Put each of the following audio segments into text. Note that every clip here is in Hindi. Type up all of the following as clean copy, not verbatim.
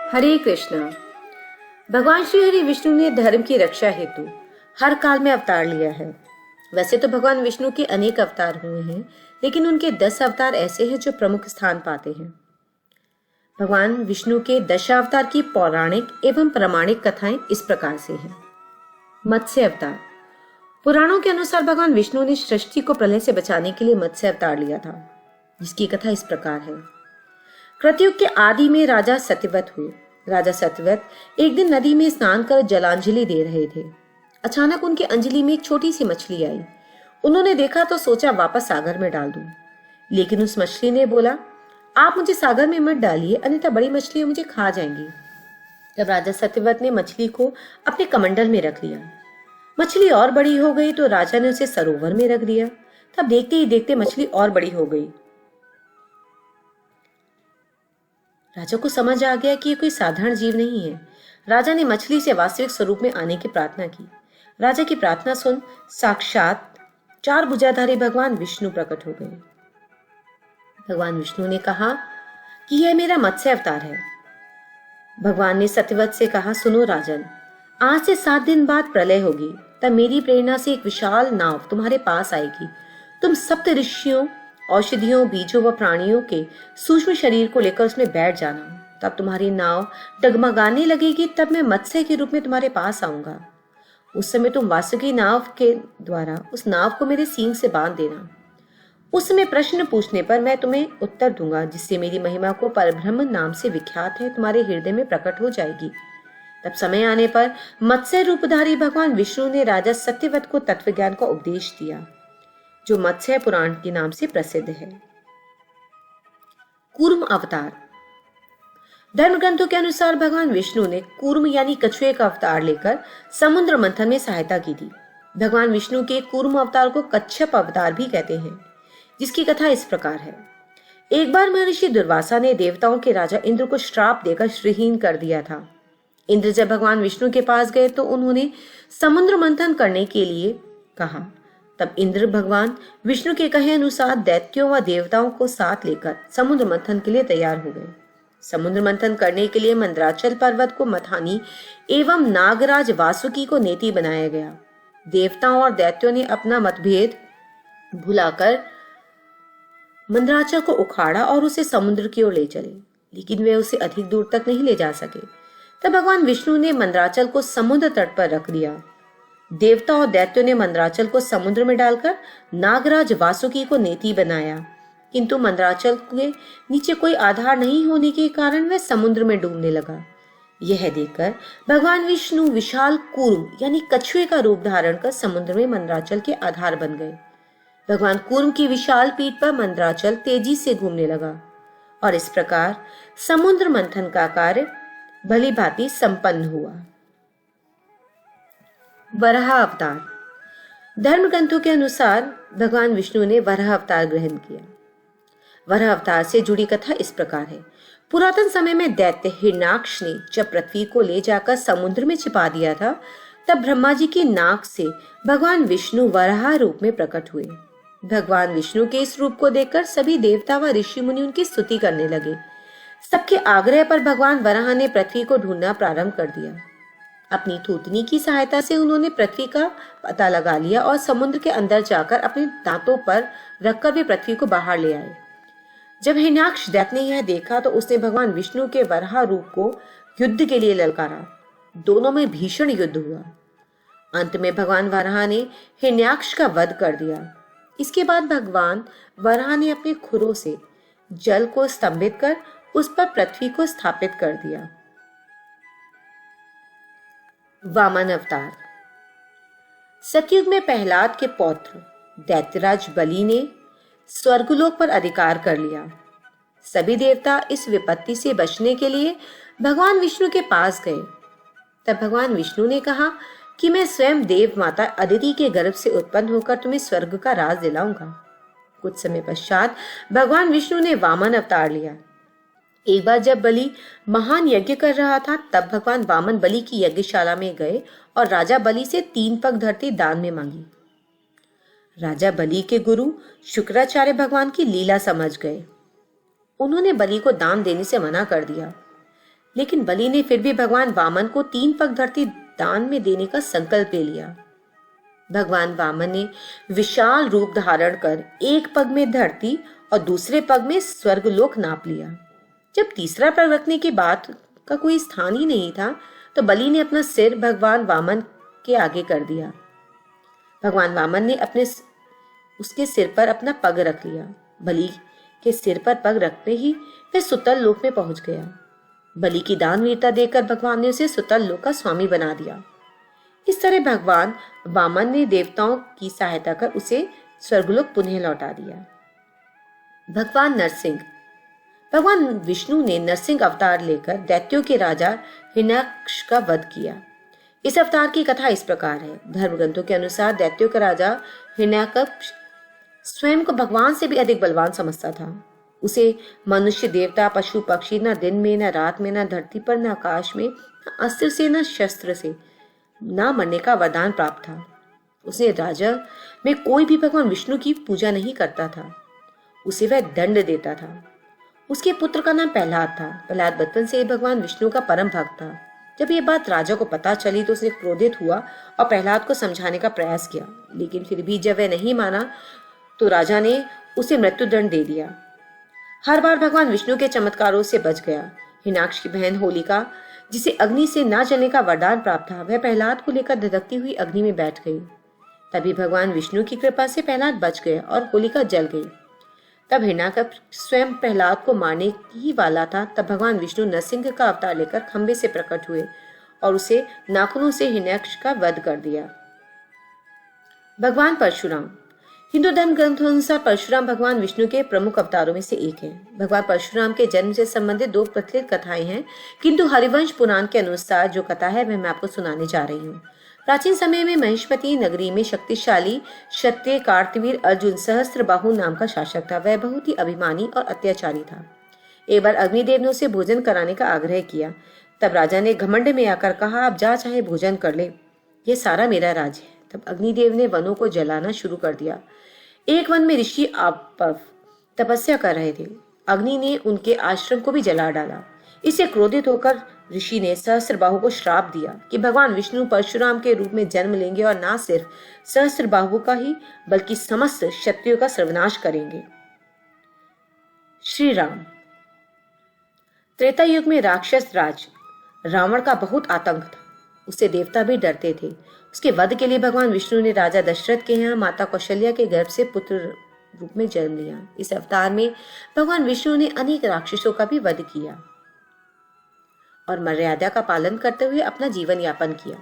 हरे कृष्णा। भगवान श्री हरि विष्णु ने धर्म की रक्षा हेतु हर काल में अवतार लिया है। वैसे तो भगवान विष्णु के अनेक अवतार हुए हैं, लेकिन उनके 10 अवतार ऐसे हैं जो प्रमुख स्थान पाते हैं। भगवान विष्णु के दशावतार की पौराणिक एवं प्रामाणिक कथाएं इस प्रकार से हैं। मत्स्य अवतार। पुराणों के अनुसार भगवान विष्णु ने सृष्टि को प्रलय से बचाने के लिए मत्स्य अवतार लिया था, जिसकी कथा इस प्रकार है। कृतयुग के आदि में राजा सत्यवत हुए। राजा सत्यवत एक दिन नदी में स्नान कर जलांजलि दे रहे थे। अचानक उनकी अंजलि में एक छोटी सी मछली आई। उन्होंने देखा तो सोचा वापस सागर में डाल दूं, लेकिन उस मछली ने बोला, आप मुझे सागर में मत डालिए, अन्यथा बड़ी मछलियां मुझे खा जाएंगी। तब राजा सत्यवत ने मछली को अपने कमंडल में रख लिया। मछली और बड़ी हो गई तो राजा ने उसे सरोवर में रख दिया। तब देखते ही देखते मछली और बड़ी हो गई। राजा को समझ आ गया कि ये कोई साधारण जीव नहीं है। राजा ने मछली से वास्तविक स्वरूप में आने की प्रार्थना की। राजा की प्रार्थना सुन साक्षात 4 भुजाधारी भगवान विष्णु प्रकट हो गए। भगवान विष्णु ने कहा कि यह मेरा मत्स्य अवतार है। भगवान ने सत्यवत से कहा, सुनो राजन, आज से 7 दिन बाद प्रलय होगी। तब मेरी प्रेरणा से एक विशाल नाव तुम्हारे पास आएगी। तुम सप्त ऋषियों, औषधियों, बीजों व प्राणियों के सूक्ष्म शरीर को लेकर उसमें बैठ जाना। तब तुम्हारी नाव डगमगाने लगेगी। तब मैं मत्स्य के रूप में तुम्हारे पास आऊंगा। उस समय तुम वासुकी नाव के द्वारा उस नाव को मेरे सींग से बांध देना। उस समय प्रश्न पूछने पर मैं तुम्हें उत्तर दूंगा, जिससे मेरी महिमा को परब्रह्म नाम से विख्यात है तुम्हारे हृदय में प्रकट हो जाएगी। तब समय आने पर मत्स्य रूपधारी भगवान विष्णु ने राजा सत्यवत को तत्व ज्ञान का उपदेश दिया, जो मत्स्य पुराण के नाम से प्रसिद्ध है। कूर्म अवतार। धर्म ग्रंथों के अनुसार भगवान विष्णु ने कूर्म यानी कछुए का अवतार लेकर समुद्र मंथन में सहायता की थी। भगवान विष्णु के कूर्म अवतार को कच्छप अवतार भी कहते हैं, जिसकी कथा इस प्रकार है। एक बार महर्षि दुर्वासा ने देवताओं के राजा इंद्र को श्राप देकर श्रीहीन कर दिया था। इंद्र जब भगवान विष्णु के पास गए तो उन्होंने समुद्र मंथन करने के लिए कहा। तब इंद्र भगवान विष्णु के कहे अनुसार दैत्यों व देवताओं को साथ लेकर समुद्र मंथन के लिए तैयार हो गए। समुद्र मंथन करने के लिए मंदराचल पर्वत को मथानी एवं नागराज वासुकी को नेति बनाया गया। देवताओं और दैत्यों ने अपना मतभेद भुलाकर मंदराचल को उखाड़ा और उसे समुद्र की ओर ले चले, लेकिन वे उसे अधिक दूर तक नहीं ले जा सके। तब भगवान विष्णु ने मंदराचल को समुद्र तट पर रख दिया। देवता और दैत्यों ने मंदराचल को समुद्र में डालकर नागराज वासुकी को नेति बनाया, किंतु मंदराचल के नीचे कोई आधार नहीं होने के कारण वह समुद्र में डूबने लगा। यह देखकर भगवान विष्णु विशाल कूर्म यानी कछुए का रूप धारण कर समुद्र में मंदराचल के आधार बन गए। भगवान कूर्म की विशाल पीठ पर मंदराचल तेजी से घूमने लगा और इस प्रकार समुद्र मंथन का कार्य भली भांति संपन्न हुआ। वराह अवतार। धर्म ग्रंथों के अनुसार भगवान विष्णु ने वराह अवतार ग्रहण किया। वराह अवतार से जुड़ी कथा इस प्रकार है। पुरातन समय में दैत्य हिरण्याक्ष ने जब पृथ्वी को ले जाकर समुद्र में छिपा दिया था, तब ब्रह्मा जी की नाक से भगवान विष्णु वराह रूप में प्रकट हुए। भगवान विष्णु के इस रूप को देखकर सभी देवता व ऋषि मुनि उनकी स्तुति करने लगे। सबके आग्रह पर भगवान वराह ने पृथ्वी को ढूंढना प्रारंभ कर दिया। अपनी थूथनी की सहायता से उन्होंने पृथ्वी का पता लगा लिया और समुद्र के अंदर जाकर अपने दांतों पर रखकर वे पृथ्वी को बाहर ले आए। जब हिरण्याक्ष दैत्य ने यह देखा तो उसने भगवान विष्णु के वराह रूप को युद्ध के लिए ललकारा। दोनों में भीषण युद्ध हुआ। अंत में भगवान वराह ने हिरण्याक्ष का वध कर दिया। इसके बाद भगवान वराह ने अपने खुरों से जल को स्तंभित कर उस पर पृथ्वी को स्थापित कर दिया। वामन अवतार। सतयुग में प्रहलाद के पौत्र दैत्यराज बलि ने स्वर्गलोक पर अधिकार कर लिया। सभी देवता इस विपत्ति से बचने के लिए भगवान विष्णु के पास गए। तब भगवान विष्णु ने कहा कि मैं स्वयं देव माता अदिति के गर्भ से उत्पन्न होकर तुम्हें स्वर्ग का राज दिलाऊंगा। कुछ समय पश्चात भगवान विष्णु ने वामन अवतार लिया। एक बार जब बलि महान यज्ञ कर रहा था, तब भगवान वामन बलि की यज्ञशाला में गए और राजा बलि से 3 पग धरती दान में मांगी। राजा बलि के गुरु शुक्राचार्य भगवान की लीला समझ गए। उन्होंने बलि को दान देने से मना कर दिया। लेकिन बलि ने फिर भी भगवान वामन को 3 पग धरती दान में देने का संकल्प ले लिया। भगवान वामन ने विशाल रूप धारण कर एक पग में धरती और दूसरे पग में स्वर्गलोक नाप लिया। जब तीसरा पग रखने की बात का कोई स्थान ही नहीं था, तो बलि ने अपना सिर भगवान वामन के आगे कर दिया। भगवान वामन ने उसके सिर पर अपना पग रख लिया। बलि के सिर पर पग रखते ही वह सुतल लोक में पहुंच गया। बलि की दानवीरता देखकर भगवान ने उसे सुतल लोक का स्वामी बना दिया। इस तरह भगवान वामन ने देवताओं की सहायता कर उसे स्वर्गलोक पुनः लौटा दिया। भगवान नरसिंह। भगवान विष्णु ने नरसिंह अवतार लेकर दैत्यों के राजा हिरण्याक्ष का वध किया। इस अवतार की कथा इस प्रकार है। धर्म ग्रंथों के अनुसार दैत्यों का राजा हिरण्याक्ष स्वयं को भगवान से भी अधिक बलवान समझता था। उसे मनुष्य, देवता, पशु, पक्षी, न दिन में, न रात में, न धरती पर, न आकाश में, न अस्त्र से, न शस्त्र से न मरने का वरदान प्राप्त था। उसे राजा में कोई भी भगवान विष्णु की पूजा नहीं करता था। उसे वह दंड देता था। उसके पुत्र का नाम प्रहलाद था। प्रहलाद बचपन से भगवान विष्णु का परम भक्त था। जब ये बात राजा को पता चली तो उसने क्रोधित हुआ और प्रहलाद को समझाने का प्रयास किया, लेकिन फिर भी जब वह नहीं माना तो राजा ने उसे मृत्युदंड दे दिया। हर बार भगवान विष्णु के चमत्कारों से बच गया। हिरण्याक्ष की बहन होलिका, जिसे अग्नि से ना जलने का वरदान प्राप्त था, वह प्रहलाद को लेकर धधकती हुई अग्नि में बैठ गई। तभी भगवान विष्णु की कृपा से प्रहलाद बच गए और होलिका जल गई। तब हिरण्याक्ष स्वयं प्रहलाद को मारने ही वाला था। तब भगवान विष्णु नरसिंह का अवतार लेकर खंबे से प्रकट हुए और उसे नाखूनों से हिरण्याक्ष का वध कर दिया। भगवान परशुराम। हिंदू धर्म ग्रंथों अनुसार परशुराम भगवान विष्णु के प्रमुख अवतारों में से एक हैं। भगवान परशुराम के जन्म से संबंधित 2 प्रचलित कथाएं हैं, किंतु हरिवंश पुराण के अनुसार जो कथा है वह मैं आपको सुनाने जा रही हूँ। प्राचीन समय में महिष्मती नगरी में शक्तिशाली क्षत्रिय कार्तवीर अर्जुन सहस्त्रबाहु नाम का शासक था। वह बहुत ही अभिमानी और अत्याचारी था। एक बार अग्निदेव ने उसे भोजन कराने का आग्रह किया। तब राजा ने घमंड में आकर कहा, आप जा चाहे भोजन कर ले, यह सारा मेरा राज्य है। तब अग्निदेव ने वनों को जलाना शुरू कर दिया। एक वन में ऋषि आपव तपस्या कर रहे थे। अग्नि ने उनके आश्रम को भी जला डाला। इससे क्रोधित होकर ऋषि ने सहस्त्रबाहु को श्राप दिया कि भगवान विष्णु परशुराम के रूप में जन्म लेंगे और न सिर्फ सहस्त्रबाहु का ही बल्कि समस्त क्षत्रियों का सर्वनाश करेंगे। श्री राम। त्रेता युग में राक्षस राज रावण का बहुत आतंक था। उससे देवता भी डरते थे। उसके वध के लिए भगवान विष्णु ने राजा दशरथ के यहाँ माता कौशल्या के गर्भ से पुत्र रूप में जन्म लिया। इस अवतार में भगवान विष्णु ने अनेक राक्षसों का भी वध किया और मर्यादा का पालन करते हुए अपना जीवन यापन किया।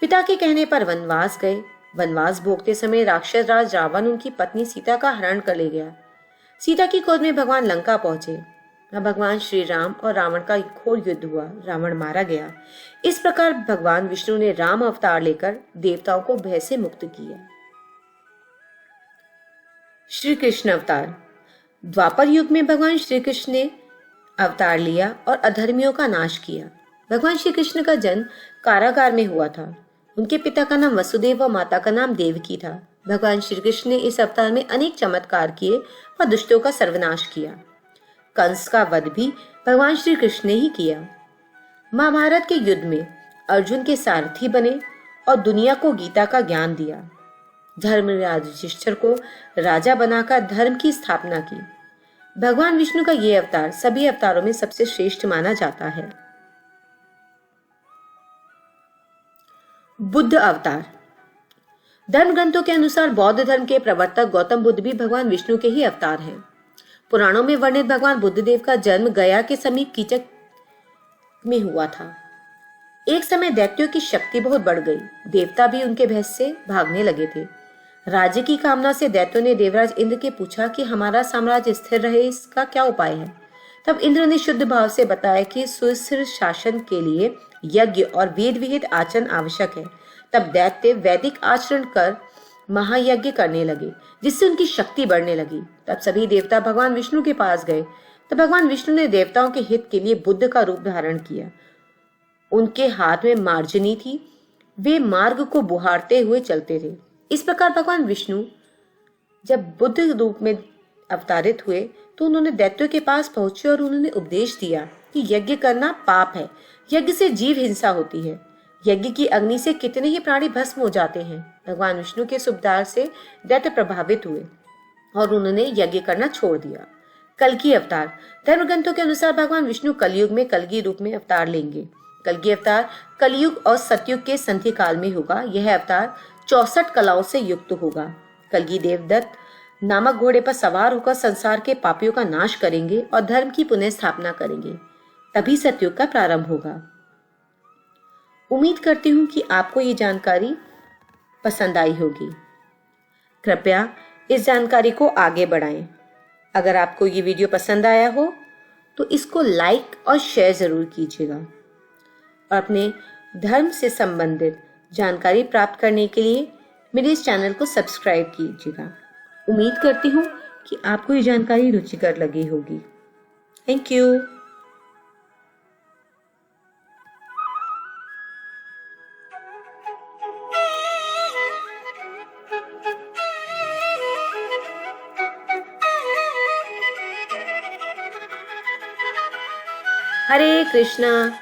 पिता के कहने पर वनवास गए। वनवास भोगते समय राक्षस राज रावण उनकी पत्नी सीता का हरण कर ले गया। सीता की खोज में भगवान लंका पहुंचे। भगवान श्री राम और रावण का घोर युद्ध हुआ। रावण मारा गया। इस प्रकार भगवान विष्णु ने राम अवतार लेकर देवताओं को भय से मुक्त किया। श्री कृष्ण अवतार। द्वापर युग में भगवान श्री कृष्ण ने अवतार लिया और अधर्मियों का नाश किया। भगवान श्री कृष्ण का जन्म कारागार में हुआ था। उनके पिता का नाम वसुदेव और माता का नाम देवकी था। भगवान श्री कृष्ण ने इस अवतार में अनेक चमत्कार किए और दुष्टों का सर्वनाश किया। कंस का वध भी भगवान श्री कृष्ण ने ही किया। महाभारत के युद्ध में अर्जुन के सारथी बने और दुनिया को गीता का ज्ञान दिया। धर्मराज युधिष्ठिर को राजा बनाकर धर्म की स्थापना की। भगवान विष्णु का यह अवतार सभी अवतारों में सबसे श्रेष्ठ माना जाता है। बुद्ध अवतार। धर्म ग्रंथों के अनुसार बौद्ध धर्म के प्रवर्तक गौतम बुद्ध भी भगवान विष्णु के ही अवतार हैं। पुराणों में वर्णित भगवान बुद्धदेव का जन्म गया के समीप कीचक में हुआ था। एक समय दैत्यों की शक्ति बहुत बढ़ गई। देवता भी उनके भय से भागने लगे थे। राज्य की कामना से दैत्यों ने देवराज इंद्र के पूछा कि हमारा साम्राज्य स्थिर रहे, इसका क्या उपाय है। तब इंद्र ने शुद्ध भाव से बताया कि सुस्थिर शासन के लिए यज्ञ और वेद विहित आचरण आवश्यक है। तब दैत्य वैदिक आचरण कर महायज्ञ करने लगे, जिससे उनकी शक्ति बढ़ने लगी। तब सभी देवता भगवान विष्णु के पास गए। तब भगवान विष्णु ने देवताओं के हित के लिए बुद्ध का रूप धारण किया। उनके हाथ में मार्जनी थी। वे मार्ग को बुहारते हुए चलते थे। इस प्रकार भगवान विष्णु जब बुद्ध रूप में अवतारित हुए तो उन्होंने दैत्यों के पास पहुंचे और उन्होंने उपदेश दिया कि यज्ञ करना पाप है। यज्ञ से जीव हिंसा होती है। यज्ञ की अग्नि से कितने ही प्राणी भस्म हो जाते हैं। भगवान विष्णु के सुबदार से दैत्य प्रभावित हुए और उन्होंने यज्ञ करना छोड़ दिया। कल्कि अवतार। धर्म ग्रंथों के अनुसार भगवान विष्णु कलयुग में कल्कि रूप में अवतार लेंगे। कल्कि अवतार कलयुग और सतयुग के संधि काल में होगा। यह अवतार 64 कलाओं से युक्त होगा। कल्कि देवदत्त नामक घोड़े पर सवार होकर संसार के पापियों का नाश करेंगे और धर्म की पुनः स्थापना करेंगे। तभी सतयुग का प्रारंभ होगा। उम्मीद करती हूँ कि आपको ये जानकारी पसंद आई होगी। कृपया इस जानकारी को आगे बढ़ाएं। अगर आपको ये वीडियो पसंद आया हो तो इसको लाइक और शेयर जरूर कीजिएगा और अपने धर्म से संबंधित जानकारी प्राप्त करने के लिए मेरे इस चैनल को सब्सक्राइब कीजिएगा। उम्मीद करती हूँ कि आपको ये जानकारी रुचिकर लगी होगी। Thank you. हरे कृष्णा